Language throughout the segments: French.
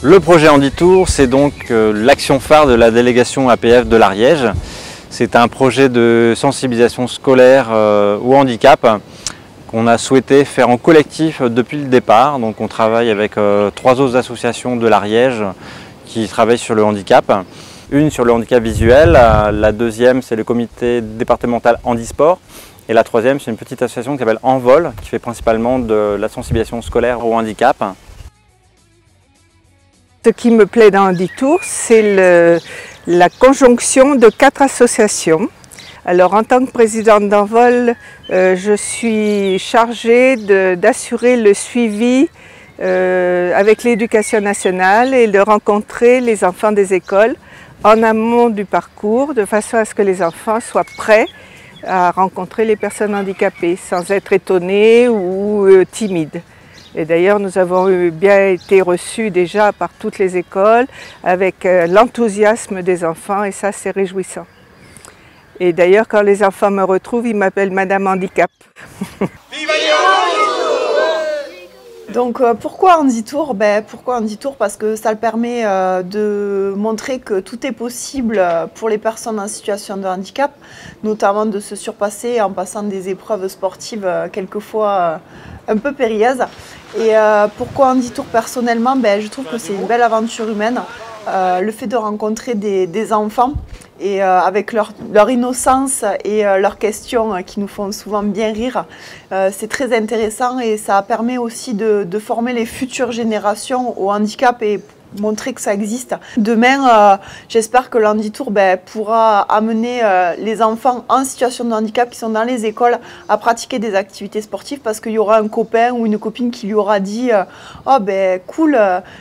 Le projet Handitour, c'est donc l'action phare de la délégation APF de l'Ariège. C'est un projet de sensibilisation scolaire au handicap qu'on a souhaité faire en collectif depuis le départ. Donc on travaille avec 3 autres associations de l'Ariège qui travaillent sur le handicap. Une sur le handicap visuel, la deuxième c'est le comité départemental handisport et la troisième c'est une petite association qui s'appelle Envol qui fait principalement de la sensibilisation scolaire au handicap. Ce qui me plaît dans Handitour, c'est la conjonction de 4 associations. Alors en tant que présidente d'Envol, je suis chargée d'assurer le suivi avec l'éducation nationale et de rencontrer les enfants des écoles en amont du parcours, de façon à ce que les enfants soient prêts à rencontrer les personnes handicapées sans être étonnés ou timides. Et d'ailleurs, nous avons bien été reçus déjà par toutes les écoles avec l'enthousiasme des enfants et ça, c'est réjouissant. Et d'ailleurs, quand les enfants me retrouvent, ils m'appellent Madame Handicap. Donc pourquoi Handitour? Pourquoi Handitour? Parce que ça le permet de montrer que tout est possible pour les personnes en situation de handicap, notamment de se surpasser en passant des épreuves sportives quelquefois un peu périlleuses. Et pourquoi Handitour personnellement? Je trouve que c'est une belle aventure humaine. Le fait de rencontrer des enfants et avec leur innocence et leurs questions qui nous font souvent bien rire, c'est très intéressant et ça permet aussi de former les futures générations au handicap et montrer que ça existe. Demain, j'espère que l'Handitour pourra amener les enfants en situation de handicap qui sont dans les écoles à pratiquer des activités sportives parce qu'il y aura un copain ou une copine qui lui aura dit « Oh cool,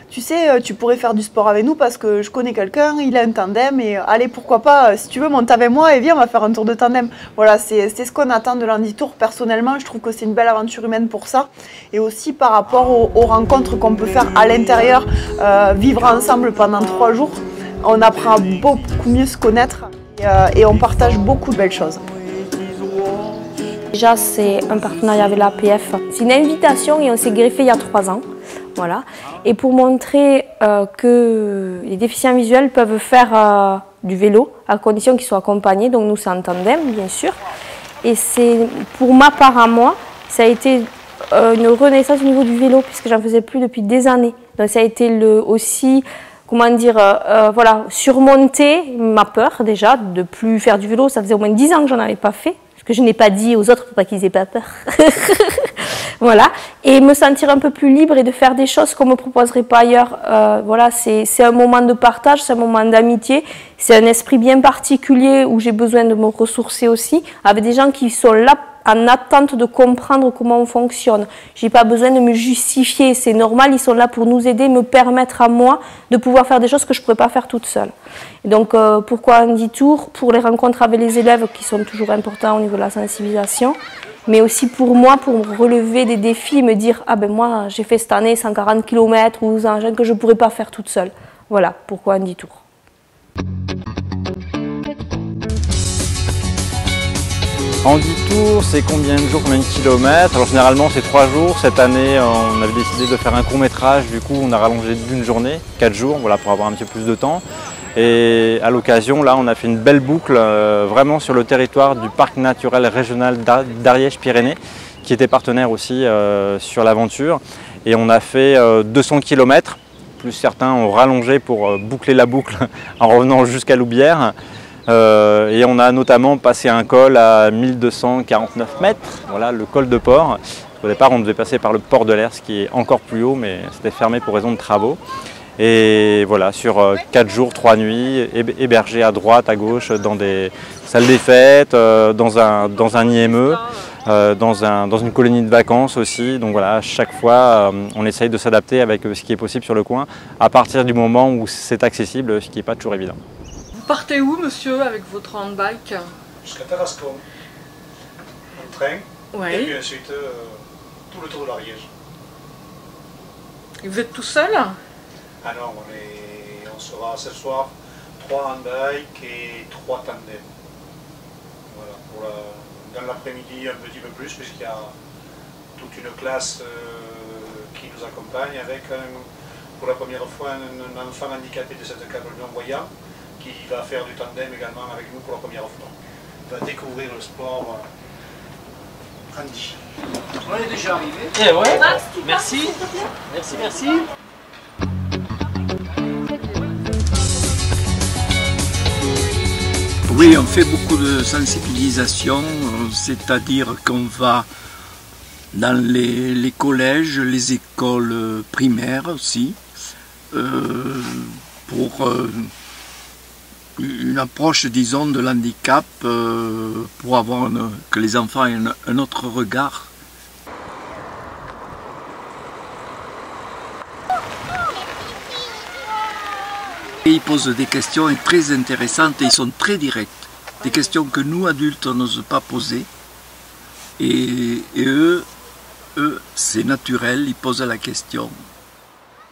tu sais, tu pourrais faire du sport avec nous parce que je connais quelqu'un, il a un tandem et allez, pourquoi pas, si tu veux, monte avec moi et viens, on va faire un tour de tandem. » Voilà, c'est ce qu'on attend de l'Handitour. Personnellement, je trouve que c'est une belle aventure humaine pour ça et aussi par rapport aux rencontres qu'on peut faire à l'intérieur, vivre ensemble pendant 3 jours, on apprend à beaucoup mieux se connaître et on partage beaucoup de belles choses. Déjà, c'est un partenariat avec l'APF. C'est une invitation et on s'est greffé il y a 3 ans. Voilà. Et pour montrer que les déficients visuels peuvent faire du vélo à condition qu'ils soient accompagnés. Donc nous, c'est en tandem, bien sûr. Et c'est pour ma part à moi, ça a été une renaissance au niveau du vélo puisque j'en faisais plus depuis des années. Donc ça a été aussi, comment dire, voilà, surmonter ma peur déjà de plus faire du vélo. Ça faisait au moins 10 ans que j'en avais pas fait, parce que je n'ai pas dit aux autres pour pas qu'ils aient pas peur. Voilà, et me sentir un peu plus libre et de faire des choses qu'on me proposerait pas ailleurs. Voilà, c'est un moment de partage, c'est un moment d'amitié, c'est un esprit bien particulier où j'ai besoin de me ressourcer aussi, avec des gens qui sont là en attente de comprendre comment on fonctionne. Je n'ai pas besoin de me justifier, c'est normal, ils sont là pour nous aider, me permettre à moi de pouvoir faire des choses que je ne pourrais pas faire toute seule. Et donc pourquoi Handitour? Pour les rencontres avec les élèves qui sont toujours importants au niveau de la sensibilisation, mais aussi pour moi, pour relever des défis et me dire « Ah ben moi j'ai fait cette année 140 km ou un engin que je ne pourrais pas faire toute seule ». Voilà pourquoi Handitour. Handitour, c'est combien de jours, combien de kilomètres? Alors généralement c'est 3 jours. Cette année on avait décidé de faire un court métrage, du coup on a rallongé d'une journée, 4 jours, voilà, pour avoir un petit peu plus de temps. Et à l'occasion, là on a fait une belle boucle vraiment sur le territoire du parc naturel régional d'Ariège-Pyrénées, qui était partenaire aussi sur l'aventure. Et on a fait 200 km, plus certains ont rallongé pour boucler la boucle en revenant jusqu'à Loubières. Et on a notamment passé un col à 1249 mètres, voilà, le col de Port. Au départ, on devait passer par le port de l'Ers, qui est encore plus haut, mais c'était fermé pour raison de travaux. Et voilà, sur 4 jours, 3 nuits, hébergés à droite, à gauche, dans des salles des fêtes, dans un IME, dans une colonie de vacances aussi. Donc voilà, à chaque fois, on essaye de s'adapter avec ce qui est possible sur le coin, à partir du moment où c'est accessible, ce qui n'est pas toujours évident. Vous partez où, monsieur, avec votre handbike? Jusqu'à Tarascon, en train, ouais. Et puis ensuite tout le tour de l'Ariège. Et vous êtes tout seul? Ah non, on sera ce soir 3 handbikes et 3 tandems. Voilà, dans l'après-midi un petit peu plus, puisqu'il y a toute une classe qui nous accompagne avec pour la première fois un enfant handicapé de cette câble non-voyant qui va faire du tandem également avec nous pour la première fois. Il va découvrir le sport handi. On est déjà arrivé. Eh ouais. Max, Merci. Merci, merci. Oui, on fait beaucoup de sensibilisation, c'est-à-dire qu'on va dans les collèges, les écoles primaires aussi, pour une approche, disons, de l'handicap, pour avoir que les enfants aient un autre regard. Et ils posent des questions très intéressantes et ils sont très directs. Des questions que nous, adultes, on n'ose pas poser. Et eux, c'est naturel, ils posent la question.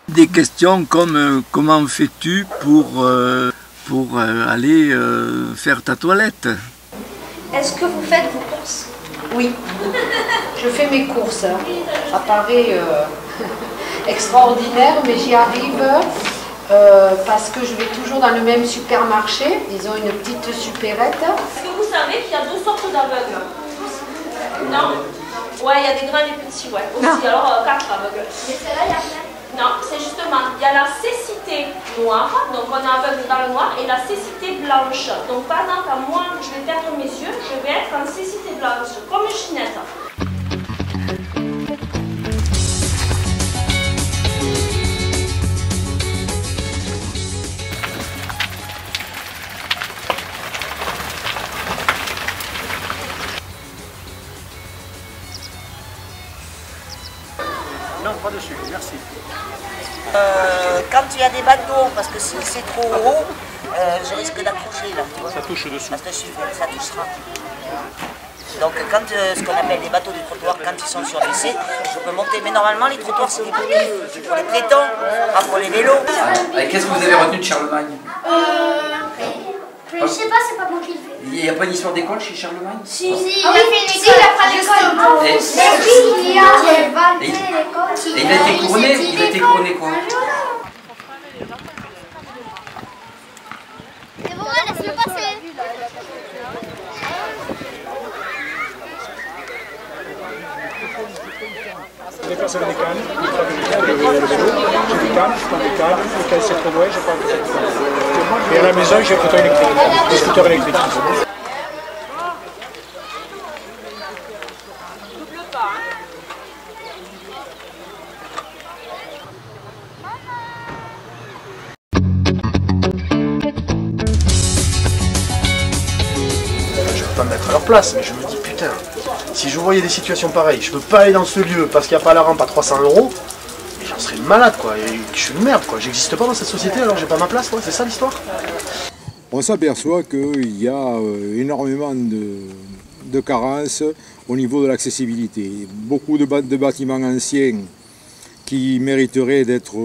Des questions comme comment fais-tu pour aller faire ta toilette? Est-ce que vous faites vos courses? Oui, je fais mes courses. Ça paraît extraordinaire, mais j'y arrive. Parce que je vais toujours dans le même supermarché, ils ont une petite supérette. Est-ce que vous savez qu'il y a deux sortes d'aveugles? Non. Ouais, il y a des grands et des petits, ouais. Aussi, non. Alors 4 aveugles. Mais celle-là, il y a plein. Non, c'est justement, il y a la cécité noire, donc on est aveugle dans le noir, et la cécité blanche. Donc par exemple, à moi, je vais perdre mes yeux, je vais être en cécité blanche, comme Ginette. Non, pas dessus, merci. Quand il y a des bateaux, parce que si c'est trop haut, je risque d'accrocher là, tu vois. Ça touche dessous. Parce que ça touchera. Donc quand ce qu'on appelle les bateaux du trottoir, quand ils sont sur l'essai, je peux monter. Mais normalement les trottoirs c'est pour les piétons, pas pour les vélos. Qu'est-ce que vous avez retenu de Charlemagne? Je sais pas, c'est pas moi qui le fais. Il n'y a pas une histoire d'école chez Charlemagne? Si, il a fait une école. Il a fait l'école. Il a inventé l'école. Et il a été couronné? Il a été couronné quoi? C'est bon, laisse-le passer. Je déplace avec des cannes, le vélo, j'ai des cannes, je prends des cannes, et quand c'est trop loin, je prends des cannes. Et à la maison, j'ai un fauteuil électrique, des scooters électriques. Je peux pas me mettre à leur place, mais je me dis putain, si je voyais des situations pareilles, je peux pas aller dans ce lieu parce qu'il n'y a pas la rampe à 300 €, mais j'en serais malade quoi, et je suis une merde quoi, j'existe pas dans cette société alors j'ai pas ma place quoi, c'est ça l'histoire. On s'aperçoit qu'il y a énormément de carences au niveau de l'accessibilité. Beaucoup de bâtiments anciens qui mériteraient d'être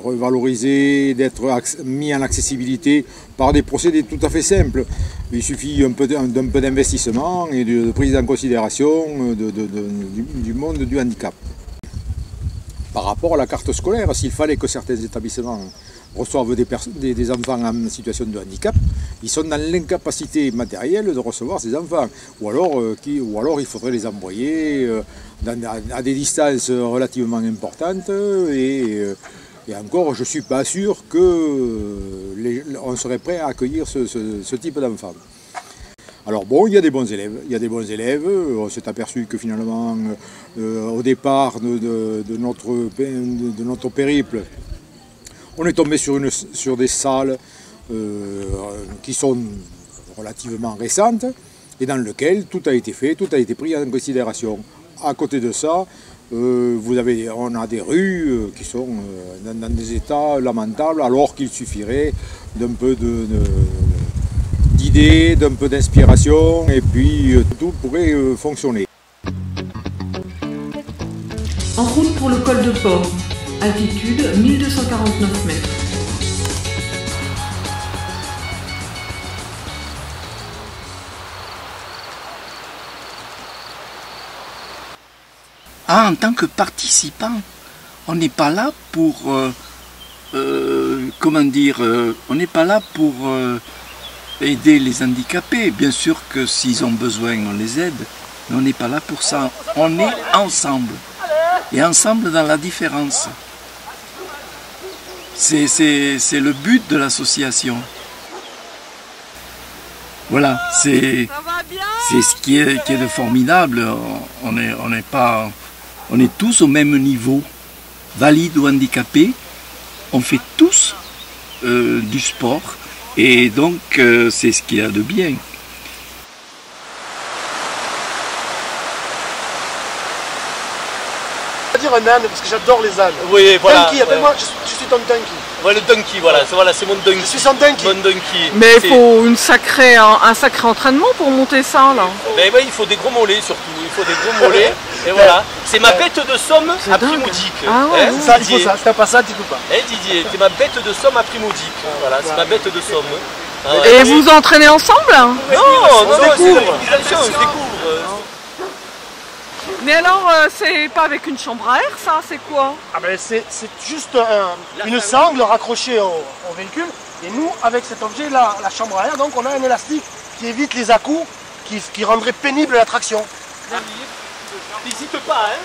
revalorisés, d'être mis en accessibilité par des procédés tout à fait simples. Il suffit d'un peu d'investissement et de prise en considération du monde du handicap. Par rapport à la carte scolaire, s'il fallait que certains établissements reçoivent des enfants en situation de handicap, ils sont dans l'incapacité matérielle de recevoir ces enfants. Ou alors il faudrait les envoyer à des distances relativement importantes et encore je ne suis pas sûr qu'on serait prêt à accueillir ce type d'enfants. Alors bon, il y a des bons élèves, on s'est aperçu que finalement au départ de notre périple, on est tombé sur des salles qui sont relativement récentes et dans lesquelles tout a été fait, tout a été pris en considération. À côté de ça, on a des rues qui sont dans des états lamentables alors qu'il suffirait d'un peu d'idées, d'un peu d'inspiration et puis tout pourrait fonctionner. En route pour le col de Port, altitude 1249 mètres. Ah, en tant que participant, on n'est pas là pour, comment dire, on n'est pas là pour aider les handicapés. Bien sûr que s'ils ont besoin, on les aide, mais on n'est pas là pour ça. On est ensemble, et ensemble dans la différence. C'est le but de l'association. Voilà, c'est ce qui est de formidable. On est tous au même niveau, valides ou handicapés. On fait tous du sport, et donc c'est ce qu'il y a de bien. Je vais dire un âne parce que j'adore les ânes. Oui, voilà. Donkey, appelle-moi, je suis ton donkey. Ouais, le donkey, voilà, c'est mon donkey. Je suis son donkey. Mon donkey. Mais il faut un sacré entraînement pour monter ça là. Mais ouais, il faut des gros mollets surtout, il faut des gros mollets. Et voilà, c'est ma bête de somme à prix modique. Ah ouais, ça, il faut ça, si t'as pas ça, tu peux pas. Didier, c'est ma bête de somme à prix modique. Voilà, c'est ma bête de somme. Ah, et vous entraînez ensemble? Non, c'est l'organisation, on se découvre. Mais alors, c'est pas avec une chambre à air, ça, c'est quoi? Ah ben c'est juste une sangle raccrochée au véhicule. Et nous, avec cet objet, là, la chambre à air, donc on a un élastique qui évite les à-coups, qui rendrait pénible la traction. N'hésite pas, hein.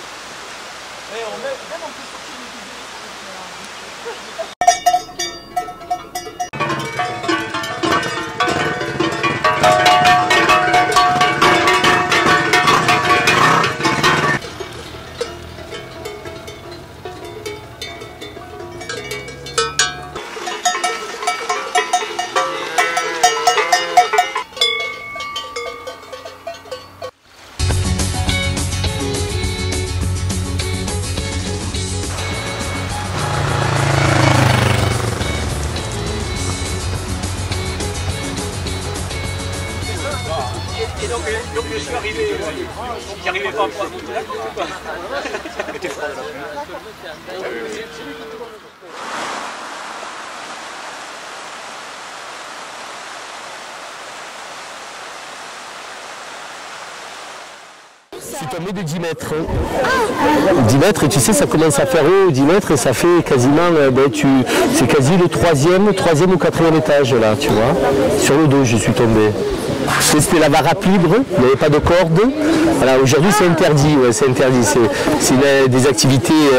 Donc je suis arrivé, j'y arrivais pas à monter là. C'était froid là. Je suis tombé de 10 mètres. 10 mètres, et tu sais, ça commence à faire haut, 10 mètres, et ça fait quasiment, c'est quasi le troisième ou quatrième étage, là, tu vois. Sur le dos, je suis tombé. C'était la barre libre, il n'y avait pas de corde. Voilà, aujourd'hui, c'est interdit, ouais, c'est interdit. C'est des activités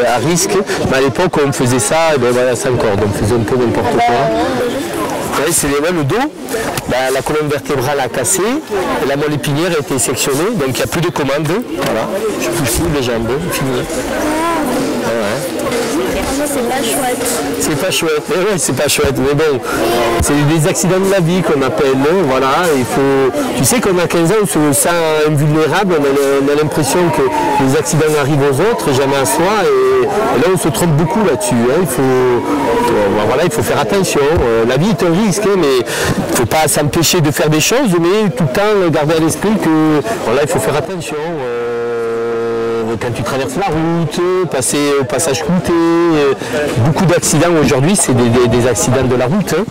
à risque. Mais à l'époque, on faisait ça, et ben voilà, sans corde, on faisait un peu n'importe quoi. Ouais, c'est le dos. La colonne vertébrale a cassé, et la moelle épinière a été sectionnée, donc il n'y a plus de commande. Voilà, je pousse plus les jambes, fini. C'est pas chouette. C'est pas chouette, ouais, c'est pas chouette, mais bon, c'est des accidents de la vie qu'on appelle, voilà, il faut, tu sais qu'on a 15 ans, on se sent invulnérable, on a l'impression que les accidents arrivent aux autres, jamais à soi, et là on se trompe beaucoup là-dessus, hein. Il faut faire attention, la vie est un risque, hein, mais il ne faut pas s'empêcher de faire des choses, mais tout le temps garder à l'esprit que, voilà, il faut faire attention. Quand tu traverses la route, passer au passage clouté, beaucoup d'accidents aujourd'hui, c'est des accidents de la route. Hein.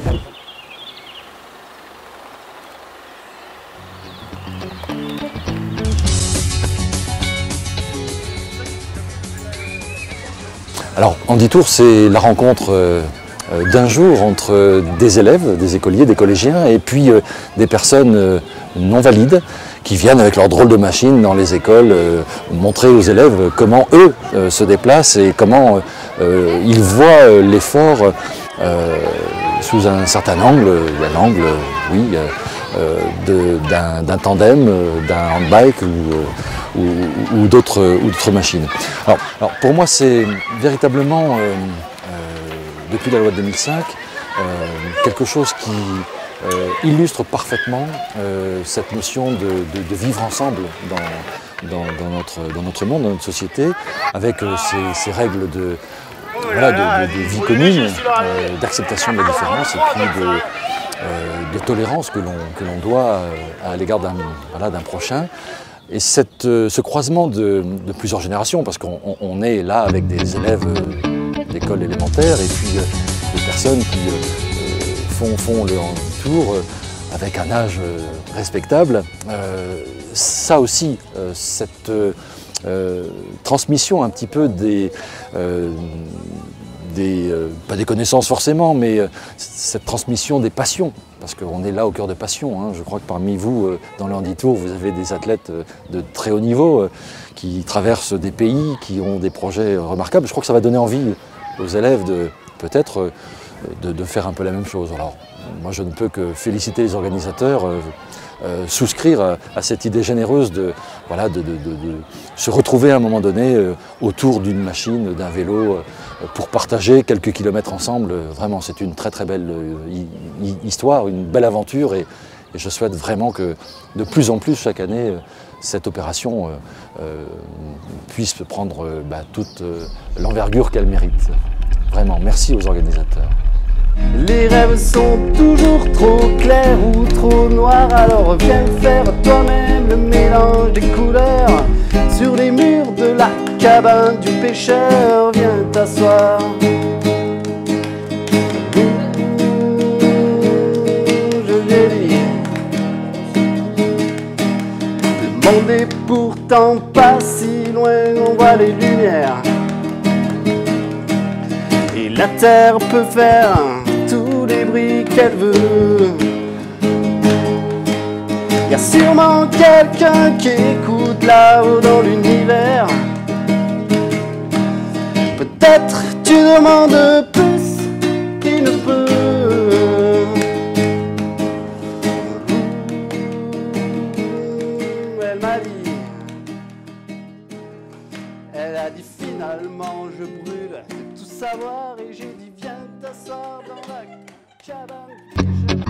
Alors, Handitour, c'est la rencontre d'un jour entre des élèves, des écoliers, des collégiens, et puis des personnes non valides, qui viennent avec leur drôle de machine dans les écoles montrer aux élèves comment eux se déplacent et comment ils voient l'effort sous un certain angle, d'un tandem, d'un handbike ou d'autres machines. Alors pour moi c'est véritablement, depuis la loi de 2005, quelque chose qui illustre parfaitement cette notion de vivre ensemble dans notre monde, dans notre société, avec ces règles de vie commune, d'acceptation de la différence et puis de tolérance que l'on doit à l'égard d'un prochain. Et ce croisement de plusieurs générations, parce qu'on est là avec des élèves d'école élémentaire et puis des personnes qui font le tour avec un âge respectable, ça aussi, transmission un petit peu pas des connaissances forcément, mais cette transmission des passions, parce qu'on est là au cœur de passion. Hein. Je crois que parmi vous, dans le Handi-Tour, vous avez des athlètes de très haut niveau qui traversent des pays, qui ont des projets remarquables. Je crois que ça va donner envie aux élèves peut-être de faire un peu la même chose. Alors, moi, je ne peux que féliciter les organisateurs, souscrire à cette idée généreuse de se retrouver à un moment donné autour d'une machine, d'un vélo, pour partager quelques kilomètres ensemble. Vraiment, c'est une très très belle histoire, une belle aventure, et je souhaite vraiment que de plus en plus chaque année, cette opération puisse prendre toute l'envergure qu'elle mérite. Vraiment, merci aux organisateurs. Les rêves sont toujours trop clairs ou trop noirs, alors viens faire toi-même le mélange des couleurs. Sur les murs de la cabane du pêcheur, viens t'asseoir. Je l'ai dit, le monde est pourtant pas si loin, on voit les lumières. Et la terre peut faire tous les bruits qu'elle veut. Y a sûrement quelqu'un qui écoute là-haut dans l'univers. Peut-être tu demandes plus qu'il ne peut. Elle m'a dit, elle a dit finalement je brûle de tout savoir, et j'ai dit viens t'asseoir dans la cabane.